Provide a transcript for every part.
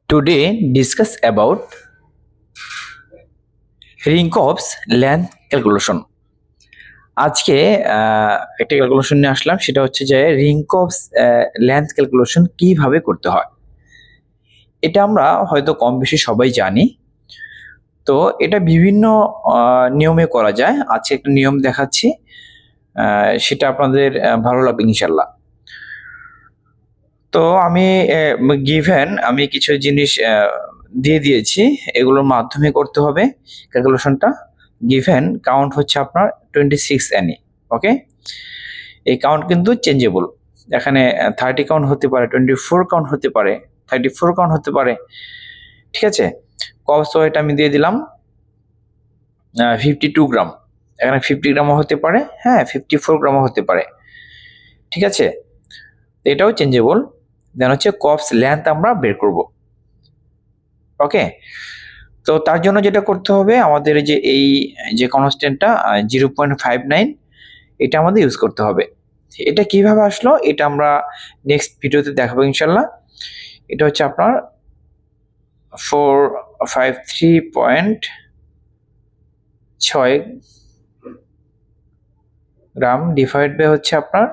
Today discuss about Rinkov's length calculation. আজকে একটা calculation নিয়ে আসলাম, সেটা হচ্ছে যে রিংকভস লেন্থ ক্যালকুলেশন কিভাবে করতে হয়। এটা আমরা হয়তো কম বেশি সবাই জানি, তো এটা বিভিন্ন নিয়মে করা যায়। আজকে একটা নিয়ম দেখাচ্ছি, সেটা আপনাদের ভালো লাগবে ইনশাল্লাহ। তো আমি কিছু জিনিস দিয়ে দিয়েছি, এগুলোর মাধ্যমে করতে হবে ক্যালকুলেশনটা। গিভেন কাউন্ট হচ্ছে আপনার 26 NE। ওকে, এই কাউন্ট কিন্তু চেঞ্জেবল। এখানে 30 কাউন্ট হতে পারে, 24 কাউন্ট হতে পারে, 34 কাউন্ট হতে পারে। ঠিক আছে, কবস ওয়েট আমি দিয়ে দিলাম 52 গ্রাম। এখানে 50 গ্রামও হতে পারে, হ্যাঁ 54 গ্রামও হতে পারে। ঠিক আছে, এটাও চেঞ্জেবল। দেন হচ্ছে কপস লেন্থ আমরা বের করব। ওকে, তো তার জন্য যেটা করতে হবে, আমাদের এই যে কনস্ট্যান্টটা 0.59, এটা আমাদের ইউজ করতে হবে। এটা কিভাবে আসলো এটা আমরা নেক্সট ভিডিওতে দেখাবো ইনশাল্লাহ। এটা হচ্ছে আপনার 453.6 গ্রাম ডিভাইড বাই হচ্ছে আপনার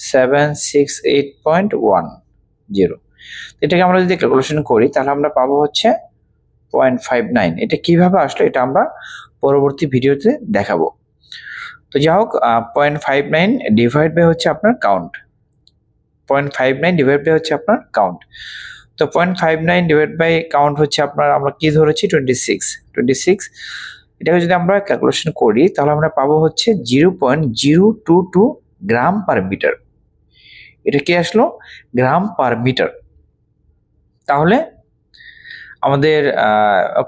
768.10। এটাকে আমরা যদি ক্যালকুলেশন করি তাহলে আমরা পাবো হচ্ছে 0.59। এটা কিভাবে আসলো এটা আমরা পরবর্তী ভিডিওতে দেখাবো। তো যাই হোক, 0.59 ডিভাইড বাই হচ্ছে আপনার কাউন্ট। 0.59 ডিভাইড বাই হচ্ছে আপনার কাউন্ট। তো 0.59 ডিভাইড বাই কাউন্ট হচ্ছে আপনার, আমরা কি ধরেছি 26। এটাকে যদি আমরা ক্যালকুলেশন করি তাহলে আমরা পাবো হচ্ছে 0.022 গ্রাম পার মিটার। এটা কি আসলো? গ্রাম পার মিটার। তাহলে আমাদের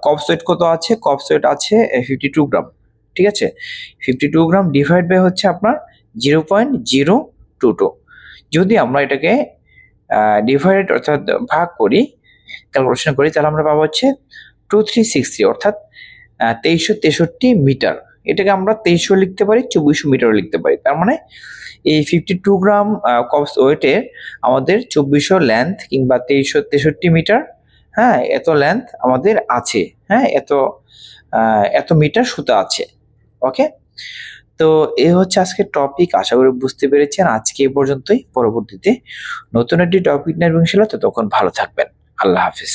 কপস ওয়েট কত আছে? কপস ওয়েট আছে 52 গ্রাম। ঠিক আছে, 52 গ্রাম ডিভাইড বাই হচ্ছে আপনার 0.022। যদি আমরা এটাকে ডিভাইড অর্থাৎ ভাগ করি, ক্যালকুলেশন করি, তাহলে আমরা পাবো হচ্ছে 2363 অর্থাৎ 2363 মিটার। এটাকে আমরা 2300 লিখতে পারি, 2400 মিটারও লিখতে পারি। তার মানে এই 52 গ্রাম কপস ওয়েটের আমাদের 2400 লেন্থ কিংবা 2363 মিটার, হ্যাঁ এত লেন্থ আমাদের আছে, হ্যাঁ এত মিটার সুতা আছে। ওকে, তো এই হচ্ছে আজকের টপিক। আশা করি বুঝতে পেরেছেন। আজকে এই পর্যন্তই, পরবর্তীতে নতুন একটি টপিক নিয়ে ইনশাআল্লাহ। ততক্ষণ ভালো থাকবেন। আল্লাহ হাফিজ।